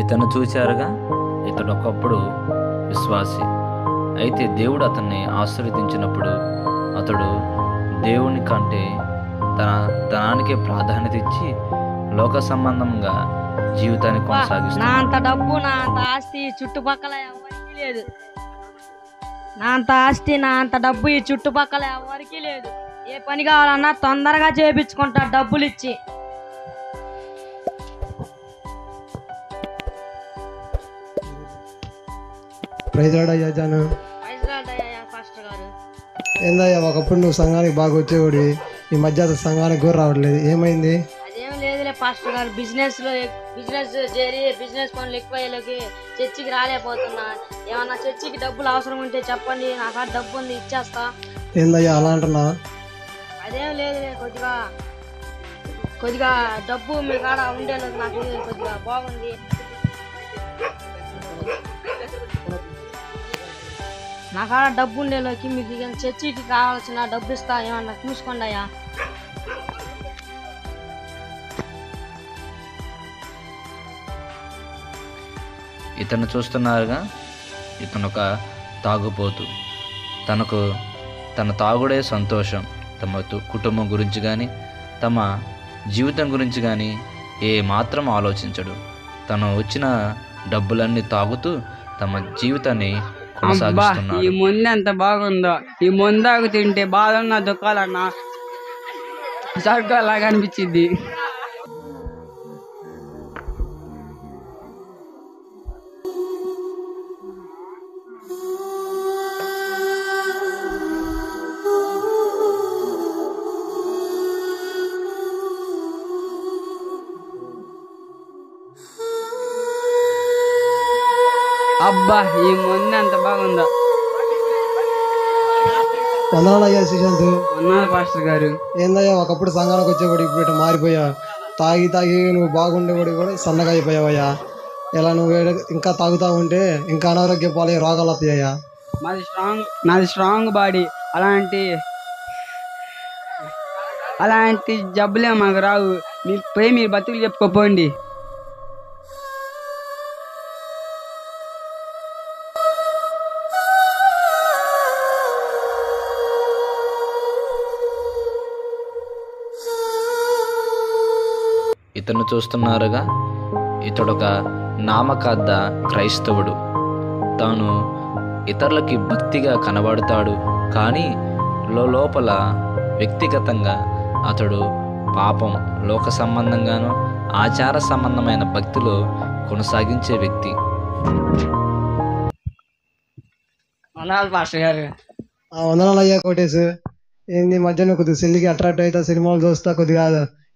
ఇతను చూచారుగా, ఇతడు ఒకప్పుడు విశ్వాసి. అయితే దేవుడు అతన్ని ఆశీర్వదించినప్పుడు అతడు దేవుని కంటే తన ధనానికే ప్రాధాన్యత ఇచ్చి లోక సంబంధంగా జీవితాన్ని నా కొనసాగిస్తున్నాడు. అంత డబ్బు నా అంత ఆస్తి ఈ చుట్టుపక్కల ఎవరికి లేదు. నా అంత ఆస్తి నా అంత డబ్బు ఈ చుట్టుపక్కల ఎవరికి లేదు. ఏ పని కావాలన్నా తొందరగా చేయించుకుంటా డబ్బులు ఇచ్చి. ప్రైజ్లాడయ్యా జాను. ఫాస్టర్ గారు ఏందయ్యా, ఒకప్పుడు నువ్వు సంఘానికి బాగా వచ్చేవాడి, ఈ మధ్య అసలు సంఘానికి కూడా రావట్లేదు, ఏమైంది? అదేం లేదులే పాస్టర్ గారు, బిజినెస్ చేరి బిజినెస్ పనులు ఎక్కువయ్యేలోకి చర్చికి రాలేకపోతున్నా. ఏమన్నా చర్చికి డబ్బులు అవసరం ఉంటే చెప్పండి, నా కాడ డబ్బు ఉంది ఇచ్చేస్తా. ఏందయ్యా అలా అంటున్నావు? అదేం లేదులే, కొద్దిగా డబ్బు మీ కాడ ఉండేలోకి నాకు కొద్దిగా బాగుంది. నా కాడ డబ్బు ఉండేలోకి మీకు చర్చికి కావాల్సిన డబ్బు ఇస్తా, ఏమన్నా చూసుకోండి అయ్యా. ఇతను చూస్తున్నారుగా, ఇతను ఒక తాగుపోతు. తన తాగుడే సంతోషం. తమ కుటుంబం గురించి కానీ తమ జీవితం గురించి కానీ ఏ మాత్రం ఆలోచించడు. తను వచ్చిన డబ్బులన్నీ తాగుతూ తమ జీవితాన్ని కొనసాగిస్తున్నాడు. ఈ ముందు ఎంత బాగుందో, ఈ ముందాకు తింటే బాధ ఉన్న దుఃఖాలన్నా స్వర్గంలాగా అనిపించింది. అబ్బా, ఈ ముందు ఎంత బాగుందో. వందనాలయ్యా శ్రీశాంత్. ఉన్నారు పాస్టర్ గారు. ఏందయ్యా, ఒకప్పుడు సంఘానికి వచ్చేవాడు, ఇప్పుడు ఇట్లా మారిపోయా. తాగి నువ్వు బాగుండేవాడు కూడా సన్నగా అయిపోయావయ్యా. ఇలా నువ్వు ఇంకా తాగుతా ఉంటే ఇంకా అనారోగ్య పాలయ్యే రోగాలు వస్తాయ్యా. నాది స్ట్రాంగ్ బాడీ, అలాంటి జబ్బులే మాకు రావు. మీరు బతుకులు చెప్పుకోపోండి. ఇతను చూస్తున్నారుగా, ఇతడొక నామకార్థ క్రైస్తవుడు. తాను ఇతరులకి భక్తిగా కనబడతాడు, కానీ లోపల వ్యక్తిగతంగా అతడు పాపం, లోక సంబంధంగాను ఆచార సంబంధమైన భక్తిలో కొనసాగించే వ్యక్తి. ఉన్నారు పాస్టర్ గారు. వందనాలయ్యా కోటేశ్. ఏంది మధ్యాహ్నం కొద్దిగా సెల్లికి అట్రాక్ట్ అవుతా, సినిమాలు చూస్తా, కొద్దిగా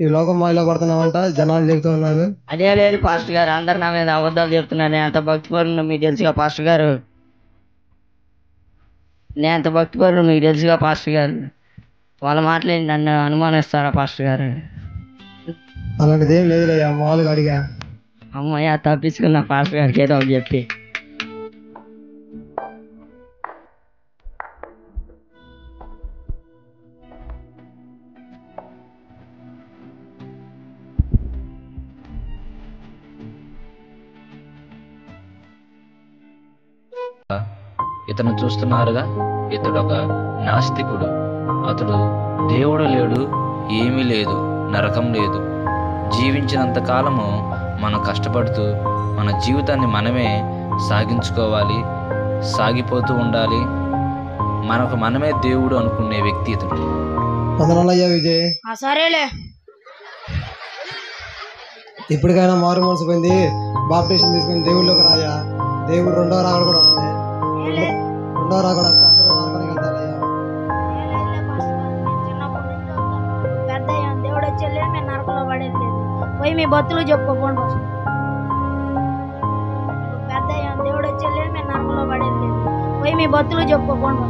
ఈ లోకం మాయలో పడుతున్నామంట జనాలు చెబుతూ ఉన్నారు. అదే లేదు పాస్టర్ గారు, అందరు నా మీద అబద్ధాలు చెప్తున్నాను. నేను అంత భక్తిపరులు మీకు తెలుసుగా పాస్టర్ గారు. వాళ్ళ మాటలేండి, నన్ను అనుమానిస్తారా పాస్టర్ గారు? అలాంటిది ఏం లేదులయ్యా, మామూలుగా అడిగా. అమ్మయ్య, తప్పించుకున్నా పాస్టర్ గారికి ఏదో ఒకటి చెప్పి. ఇతను చూస్తున్నారుగా, ఇతడొక నాస్తికుడు. అతడు దేవుడు లేడు, ఏమీ లేదు, నరకం లేదు. జీవించినంత కాలము మనం కష్టపడుతూ మన జీవితాన్ని మనమే సాగించుకోవాలి, సాగిపోతూ ఉండాలి. మనమే దేవుడు అనుకునే వ్యక్తి ఇతడు. వందనాలయ్యా విజయ్. సరేలే, ఇప్పటికైనా మారు మనసు పోయింది, బాప్టిజం తీసుకుని దేవుళ్ళలోకి రాయా. దేవుడు రెండో రాకడ కూడా వస్తాయి. రెండో రాకడ వస్తే అందరూ నరకానికి వెళ్తారయ్యా. దేవుడు వచ్చే మేము నరకంలో పడేది లేదు. పోయి మీ బతులు చెప్పుకోకుండా దేవుడు వచ్చే మేము నరకంలో పడేది లేదు. పోయి మీ బతులు చెప్పుకోకుండా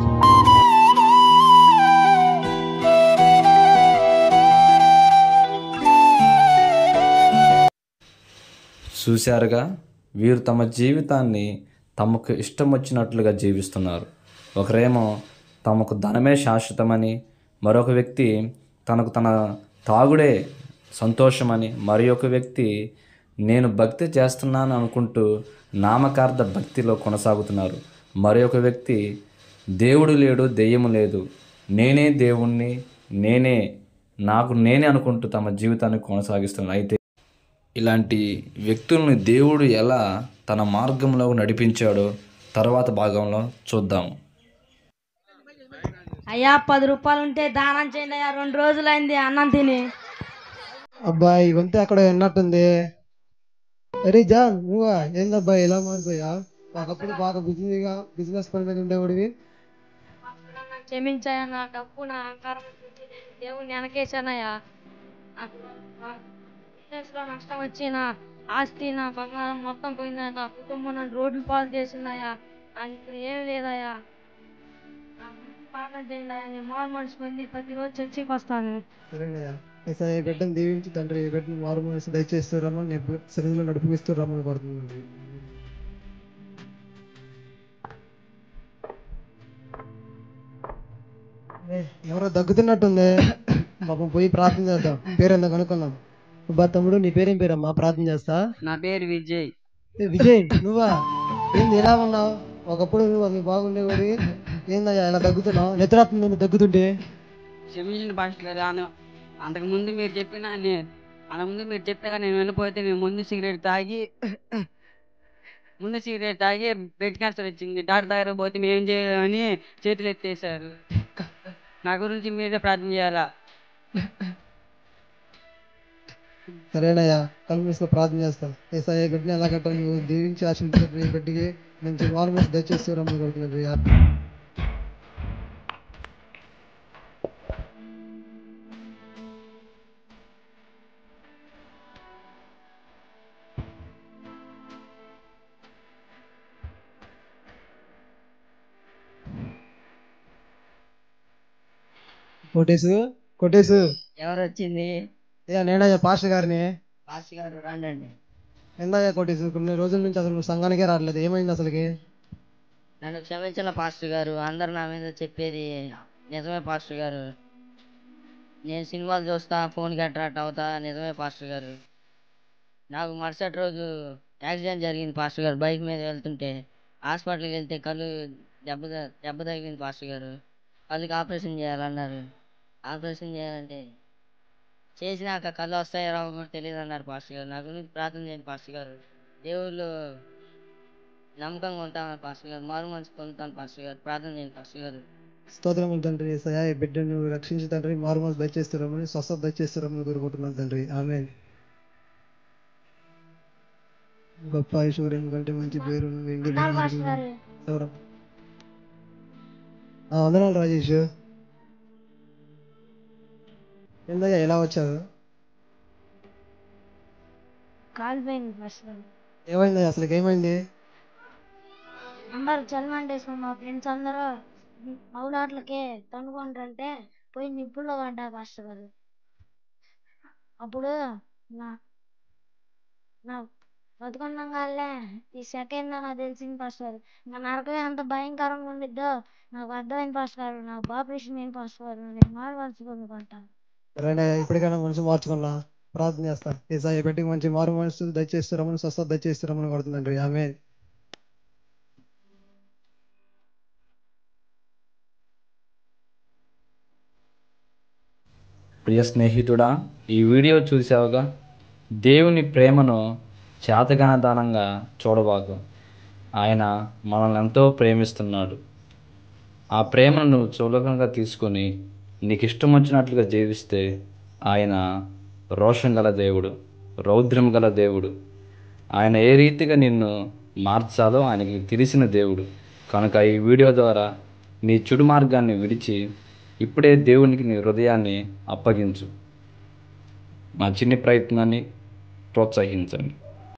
చూశారుగా, వీరు తమ జీవితాన్ని తమకు ఇష్టం వచ్చినట్లుగా జీవిస్తున్నారు. ఒకరేమో తమకు ధనమే శాశ్వతమని, మరొక వ్యక్తి తన తాగుడే సంతోషమని, మరి ఒక వ్యక్తి నేను భక్తి చేస్తున్నాను అనుకుంటూ నామకార్థ భక్తిలో కొనసాగుతున్నారు. మరి ఒక వ్యక్తి దేవుడు లేడు, దెయ్యము లేదు, నేనే దేవుణ్ణి, నేనే అనుకుంటూ తమ జీవితాన్ని కొనసాగిస్తున్నారు. అయితే ఇలాంటి వ్యక్తుల్ని దేవుడు ఎలా తన మార్గంలో నడిపించాడో తర్వాత భాగంలో చూద్దాం. అయ్యా 10 రూపాయలు ఉంటే దానం చేయండి అయ్యా, 2 రోజులైంది అన్నం తిని. అబ్బాయి ఇవంతా అక్కడ విన్నట్టుంది. అరే జాన్ నువ్వా? ఏందబ్బా ఇలా మారిపోయా? ఒకప్పుడు బాగా బిజినెస్ పని మీద ఉండేవాడివి. క్షమించాయా, నా డబ్బు నా అహంకారం దేవుని వెనకేసానయ్యా. బిజినెస్ లో నష్టం వచ్చి నా ఆస్తి నా బంగారం మొత్తం పోయిందయ్యా. నా కుటుంబం నన్ను రోడ్లు పాలు చేసిందయ్యా. నాకు ఇప్పుడు ఏం లేదయ్యా. పాపం చేయండి అయ్యా. నేను మారు మనసు పొంది ప్రతిరోజు చర్చికి వస్తాను. సరేనయ్యా. ఈ బిడ్డను దీవించి తండ్రి, ఈ బిడ్డను మారు మనసు దయచేస్తూ రమ్మని నేను సరిగ్గా నడిపిస్తూ రమ్మని కోరుతున్నాను. ఎవరో దగ్గుతున్నట్టుంది. పాపం పోయి ప్రార్థన చేద్దాం. పేరేందో కనుక్కుందాం. అబ్బా తమ్ముడు, నీ పేరేం పేరమ్మా? ప్రార్థన చేస్తా. నా పేరు విజయ్. విజయ్ నువ్వా? ఏంది ఎలా ఉన్నావు? ఒకప్పుడు నువ్వు అవి బాగుండేవాడి. ఏందయ్యా ఇలా దగ్గుతున్నావు? నిద్రాత్మ దగ్గుతుంటే. క్షమించండి పాస్టర్ గారు. అంతకుముందు మీరు చెప్పాక నేను వెళ్ళిపోతే నేను ముందు సిగరెట్ తాగి బ్లడ్ క్యాన్సర్ వచ్చింది. డాక్టర్ దగ్గర పోతే మేము చేయలేమని చేతులు ఎత్తేసారు. నా గురించి మీరే ప్రార్థన చేయాలా? సరేనయ్యా, కళ్ళు ప్రార్థన చేస్తాను. ఏసయ్య బిడ్డని ఎలా కట్టాలి నువ్వు దీవించి ఆశించారు. ఈ బిడ్డకి మంచి మార్మల్స్ దయచేస్తూ రమ్మని కోరుతున్నాను. కొట్టేసు ఎవరు వచ్చింది? నేనయ్యా పాస్టర్ గారిని. పాస్టర్ గారు రండి. ఏందయ్యా కొట్టేసు, కొన్ని రోజుల నుంచి అసలు నువ్వు సంఘానికే రావట్లేదు, ఏమైంది అసలుకి? నన్ను క్షమించిన పాస్టర్ గారు. అందరు నా మీద చెప్పేది నిజమే పాస్టర్ గారు. నేను సినిమాలు చూస్తా, ఫోన్కి అట్రాక్ట్ అవుతా. నిజమే పాస్టర్ గారు. నాకు మరుసటి రోజు యాక్సిడెంట్ జరిగింది పాస్టర్ గారు. బైక్ మీద వెళ్తుంటే హాస్పిటల్కి వెళ్తే కళ్ళు దెబ్బ తగిలింది పాస్టర్ గారు. కళ్ళుకి ఆపరేషన్ చేయాలన్నారు. ఆపరేషన్ చేయాలంటే చేసినాక కళ్ళు వస్తాయో రావో కూడా తెలియదు అన్నారు పాస్టర్ గారు. నా గురించి ప్రార్థన చేయండి పాస్టర్ గారు. దేవుళ్ళు నమ్మకంగా ఉంటాను పాస్టర్ గారు. మారు మనసు పొందుతాను పాస్టర్ గారు. ప్రార్థన చేయండి పాస్టర్ గారు. స్తోత్రములు తండ్రి. ఏసయ్యా ఈ బిడ్డను రక్షించి తండ్రి, మారు మనసు దయచేస్తున్నామని, స్వస్థత దయచేస్తున్నామని కోరుకుంటున్నాను తండ్రి. ఆమేన్. గొప్ప ఐశ్వర్యం కంటే మంచి పేరు వందనాలు రాజేష్. ఏందయ్యా ఎలా వచ్చావు? కాలిపోయింది పాస్టర్. ఏమైంది అసలు? ఏమైంది? అందరు చల్లమంటేసుకుని మా ఫ్రెండ్స్ అందరూ అవులాట్లకే తనుకుంటుంటే పోయి నిప్పుల్లో పడ్డా పాస్టర్ గారు. అప్పుడు నా నా బతుకున్నాగానే ఈ సెకండ్ నాకు తెలిసింది పాస్టర్ గారు. నా నరకం ఎంత భయంకరంగా ఉండిద్దో నాకు అర్థమైంది పాస్టర్ గారు. నాకు ఆపరేషన్ అయింది పాస్టర్ గారు. నేను మారుమలుచుకుంటాను. సరేనా, ఇప్పటికైనా మనసు మార్చుకున్నా ప్రార్థన చేస్తాను. ఏసయ్య బిడ్డకి మంచి మారు మనసు దయచేస్తున్నామని, స్వస్థత దయచేస్తున్నామని కోరుతుందండి. ఆమేన్. ప్రియ స్నేహితుడా, ఈ వీడియో చూసావుగా. దేవుని ప్రేమను చేతగానదానంగా చూడబాకు. ఆయన మనల్ని ఎంతో ప్రేమిస్తున్నాడు. ఆ ప్రేమను నువ్వు చులకనగా తీసుకొని నీకు ఇష్టం వచ్చినట్లుగా జీవిస్తే ఆయన రోషం గల దేవుడు, రౌద్రం గల దేవుడు. ఆయన ఏ రీతిగా నిన్ను మార్చాలో ఆయనకి తెలిసిన దేవుడు. కనుక ఈ వీడియో ద్వారా నీ చెడు మార్గాన్ని విడిచి ఇప్పుడే దేవునికి నీ హృదయాన్ని అప్పగించు. మా చిన్ని ప్రయత్నాన్ని ప్రోత్సహించండి.